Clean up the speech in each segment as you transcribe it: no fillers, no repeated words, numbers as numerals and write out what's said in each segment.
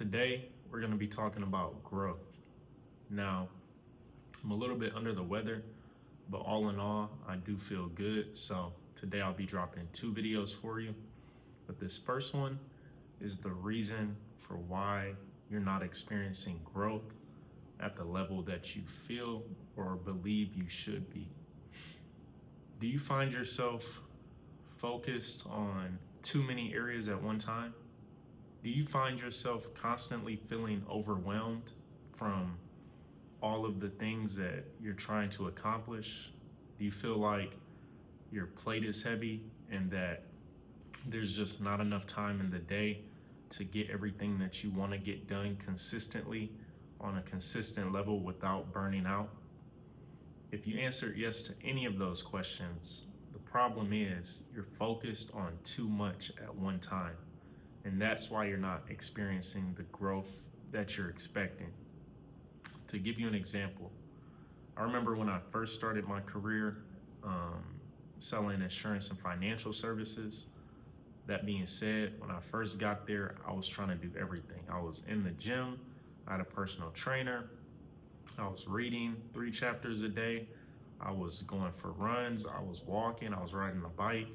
Today, we're going to be talking about growth. Now, I'm a little bit under the weather, but all in all, I do feel good. So today I'll be dropping 2 videos for you. But this first one is the reason for why you're not experiencing growth at the level that you feel or believe you should be. Do you find yourself focused on too many areas at one time? Do you find yourself constantly feeling overwhelmed from all of the things that you're trying to accomplish? Do you feel like your plate is heavy and that there's just not enough time in the day to get everything that you want to get done consistently on a consistent level without burning out? If you answered yes to any of those questions, the problem is you're focused on too much at one time. And that's why you're not experiencing the growth that you're expecting. To give you an example, I remember when I first started my career selling insurance and financial services. That being said, when I first got there, I was trying to do everything. I was in the gym, I had a personal trainer, I was reading 3 chapters a day, I was going for runs, I was walking, I was riding a bike.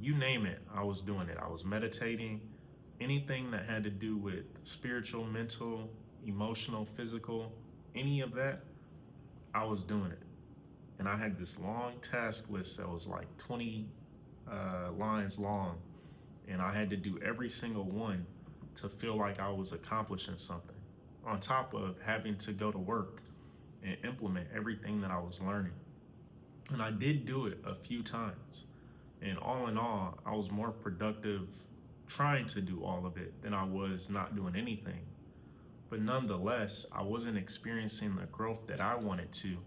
You name it, I was doing it. I was meditating, anything that had to do with spiritual, mental, emotional, physical, any of that, I was doing it. And I had this long task list that was like 20 lines long, and I had to do every single one to feel like I was accomplishing something, on top of having to go to work and implement everything that I was learning. And I did do it a few times. And all in all, I was more productive trying to do all of it than I was not doing anything. But nonetheless, I wasn't experiencing the growth that I wanted to.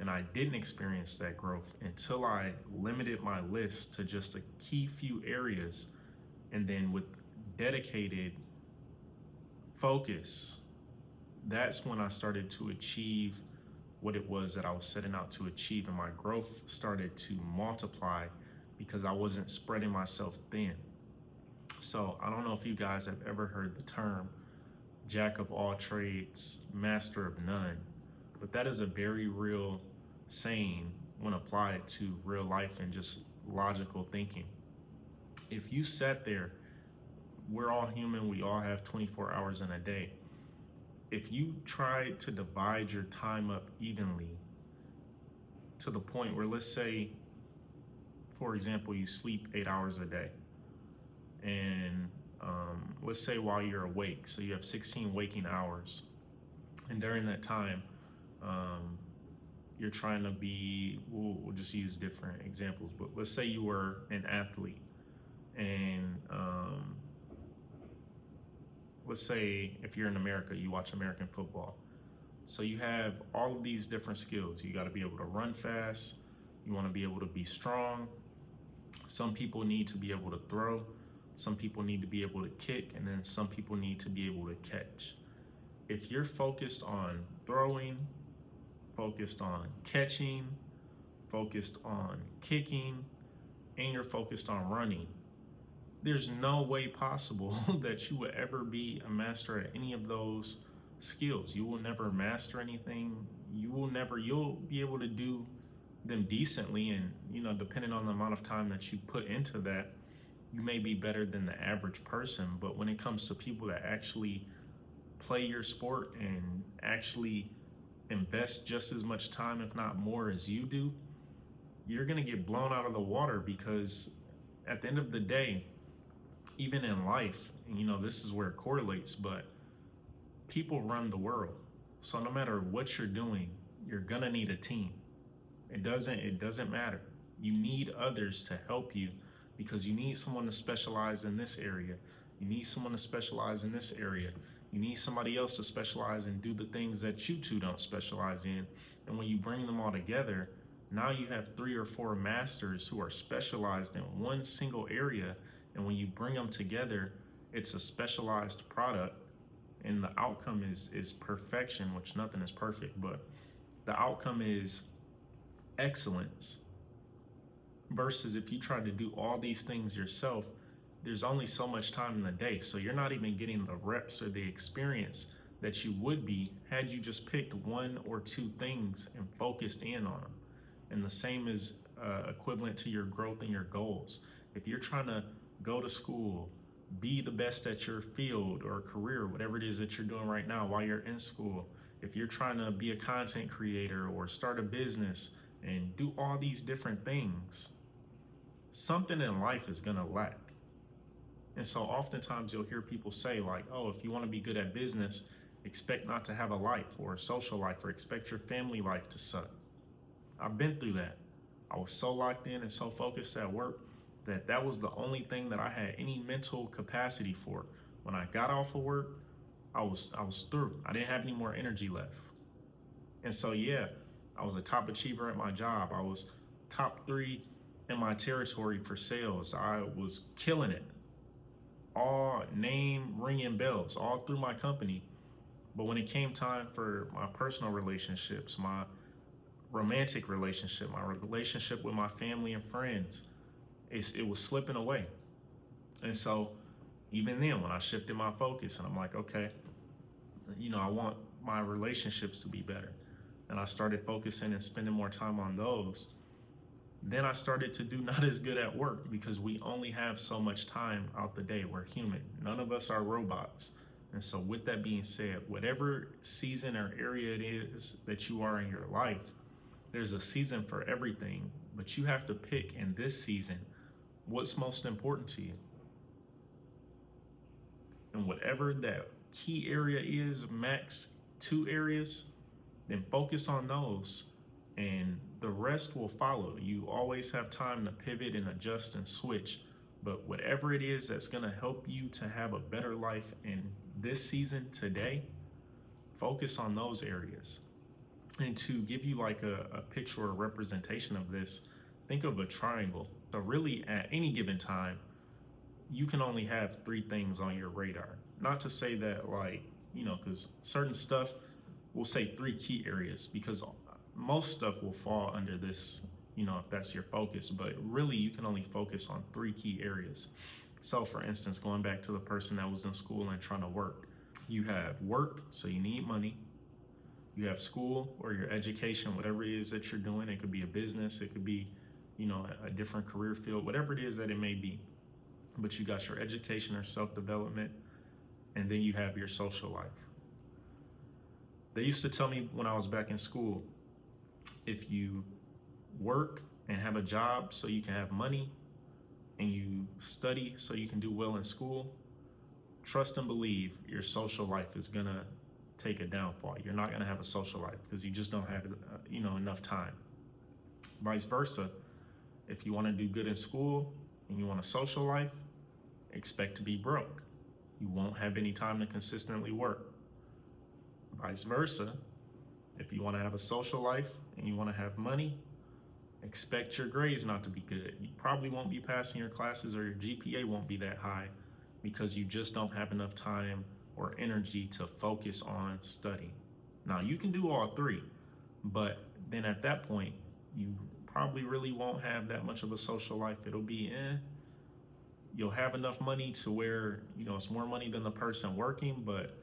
And I didn't experience that growth until I limited my list to just a key few areas. And then with dedicated focus, that's when I started to achieve what it was that I was setting out to achieve. And my growth started to multiply because I wasn't spreading myself thin. So I don't know if you guys have ever heard the term jack of all trades, master of none, but that is a very real saying when applied to real life and just logical thinking. If you sat there, we're all human, we all have 24 hours in a day. If you tried to divide your time up evenly to the point where, let's say, for example, you sleep 8 hours a day, and let's say while you're awake, so you have 16 waking hours, and during that time, you're trying to be, we'll just use different examples, but let's say you were an athlete, and let's say if you're in America, you watch American football. So you have all of these different skills. You got to be able to run fast. You want to be able to be strong. Some people need to be able to throw. Some people need to be able to kick. And then some people need to be able to catch. If you're focused on throwing, focused on catching, focused on kicking, and you're focused on running, there's no way possible that you would ever be a master at any of those skills. You will never master anything. You'll be able to do them decently, and depending on the amount of time that you put into that, you may be better than the average person. But when it comes to people that actually play your sport and actually invest just as much time, if not more, as you do, you're gonna get blown out of the water, because at the end of the day, even in life, this is where it correlates, but people run the world. So no matter what you're doing, you're gonna need a team. It doesn't matter. You need others to help you, because you need someone to specialize in this area. You need someone to specialize in this area. You need somebody else to specialize and do the things that you two don't specialize in. And when you bring them all together, now you have 3 or 4 masters who are specialized in one single area. And when you bring them together, it's a specialized product. And the outcome is perfection, which nothing is perfect, but the outcome is excellence. Versus if you try to do all these things yourself, there's only so much time in the day. So you're not even getting the reps or the experience that you would be had you just picked one or two things and focused in on them. And the same is equivalent to your growth and your goals. If you're trying to go to school, be the best at your field or career, whatever it is that you're doing right now while you're in school, if you're trying to be a content creator or start a business and do all these different things, something in life is gonna lack. And so oftentimes you'll hear people say like, oh, if you want to be good at business, expect not to have a life or a social life, or expect your family life to suck. I've been through that. I was so locked in and so focused at work that was the only thing that I had any mental capacity for. When I got off of work, I was through. I didn't have any more energy left. And so yeah, I was a top achiever at my job. I was top 3 in my territory for sales. I was killing it. All name ringing bells all through my company. But when it came time for my personal relationships, my romantic relationship, my relationship with my family and friends, it was slipping away. And so even then, when I shifted my focus and I'm like, okay, I want my relationships to be better, and I started focusing and spending more time on those, then I started to do not as good at work, because we only have so much time out the day. We're human. None of us are robots. And so with that being said, whatever season or area it is that you are in your life, there's a season for everything, but you have to pick in this season what's most important to you. And whatever that key area is, max 2 areas, then focus on those, and the rest will follow. You always have time to pivot and adjust and switch. But whatever it is that's gonna help you to have a better life in this season today, focus on those areas. And to give you like a picture or representation of this, think of a triangle. So really at any given time, you can only have 3 things on your radar. Not to say that because certain stuff, we'll say 3 key areas, because most stuff will fall under this, if that's your focus, but really you can only focus on 3 key areas. So for instance, going back to the person that was in school and trying to work, you have work, so you need money. You have school or your education, whatever it is that you're doing. It could be a business, it could be, a different career field, whatever it is that it may be. But you got your education or self-development, and then you have your social life. They used to tell me when I was back in school, if you work and have a job so you can have money, and you study so you can do well in school, trust and believe your social life is gonna take a downfall. You're not gonna have a social life because you just don't have enough time. Vice versa, if you want to do good in school and you want a social life, expect to be broke. You won't have any time to consistently work. Vice versa, if you want to have a social life and you want to have money, expect your grades not to be good. You probably won't be passing your classes, or your GPA won't be that high, because you just don't have enough time or energy to focus on studying. Now, you can do all 3, but then at that point, you probably really won't have that much of a social life. It'll be, you'll have enough money to where, it's more money than the person working, but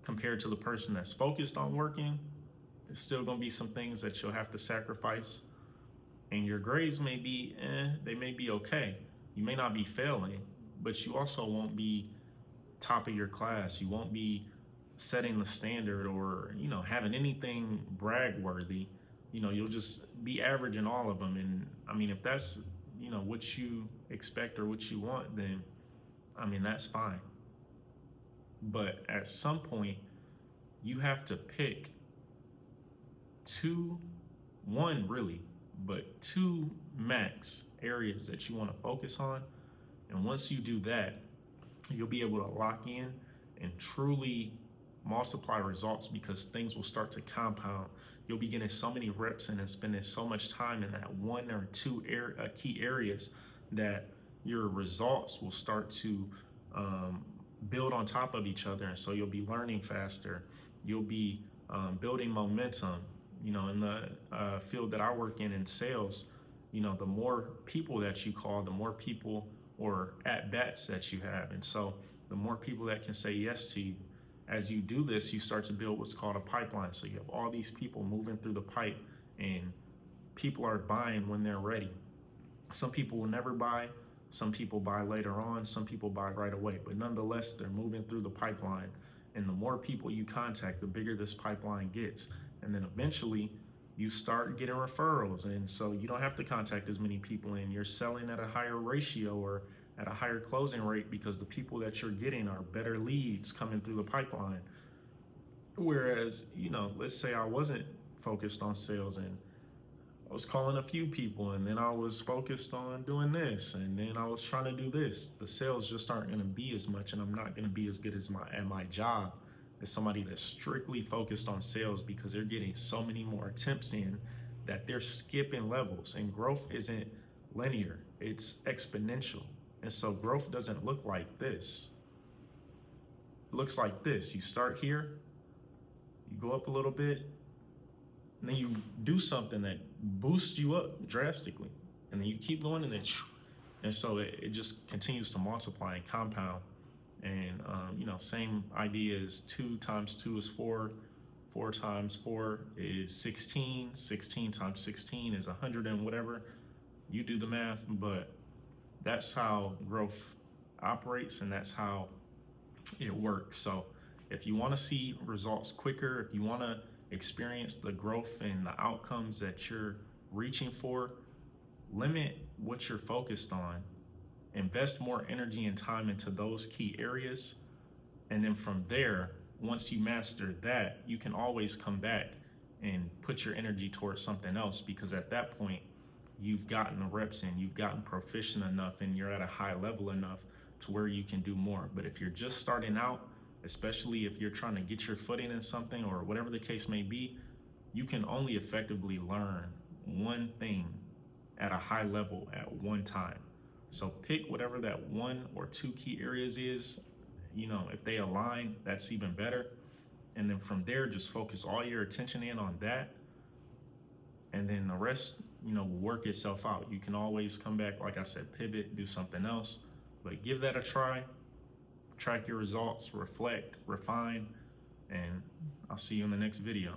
compared to the person that's focused on working, there's still gonna be some things that you'll have to sacrifice. And your grades may be, they may be okay. You may not be failing, but you also won't be top of your class. You won't be setting the standard or, having anything brag worthy. You'll just be average in all of them. And I mean, if that's, what you expect or what you want, then, that's fine. But at some point, you have to pick 2 max areas that you want to focus on. And once you do that, you'll be able to lock in and truly multiply results, because things will start to compound. You'll be getting so many reps in and spending so much time in that 1 or 2 key areas that your results will start to build on top of each other. And so you'll be learning faster. You'll be building momentum. In the field that I work in sales, the more people that you call, the more people or at bats that you have. And so the more people that can say yes to you, as you do this, you start to build what's called a pipeline. So you have all these people moving through the pipe, and people are buying when they're ready. Some people will never buy, some people buy later on, some people buy right away, but nonetheless, they're moving through the pipeline. And the more people you contact, the bigger this pipeline gets. And then eventually you start getting referrals. And so you don't have to contact as many people, and you're selling at a higher ratio or at a higher closing rate because the people that you're getting are better leads coming through the pipeline. Whereas, let's say I wasn't focused on sales, and I was calling a few people, and then I was focused on doing this, and then I was trying to do this. The sales just aren't going to be as much, and I'm not going to be as good at my job as somebody that's strictly focused on sales, because they're getting so many more attempts in that they're skipping levels. And growth isn't linear, it's exponential. And so growth doesn't look like this. It looks like this. You start here, you go up a little bit, and then you do something that boosts you up drastically, and then you keep going, and so it just continues to multiply and compound. And same idea is 2 times 2 is 4, 4 times 4 is 16, 16 times 16 is 100 and whatever. You do the math, but that's how growth operates, and that's how it works. So if you want to see results quicker, if you want to experience the growth and the outcomes that you're reaching for, limit what you're focused on, invest more energy and time into those key areas. And then from there, once you master that, you can always come back and put your energy towards something else, because at that point you've gotten the reps in, you've gotten proficient enough, and you're at a high level enough to where you can do more. But if you're just starting out, especially if you're trying to get your footing in something or whatever the case may be, you can only effectively learn one thing at a high level at one time. So pick whatever that 1 or 2 key areas is. If they align, that's even better. And then from there, just focus all your attention in on that. And then the rest, will work itself out. You can always come back, like I said, pivot, do something else, but give that a try. Track your results, reflect, refine, and I'll see you in the next video.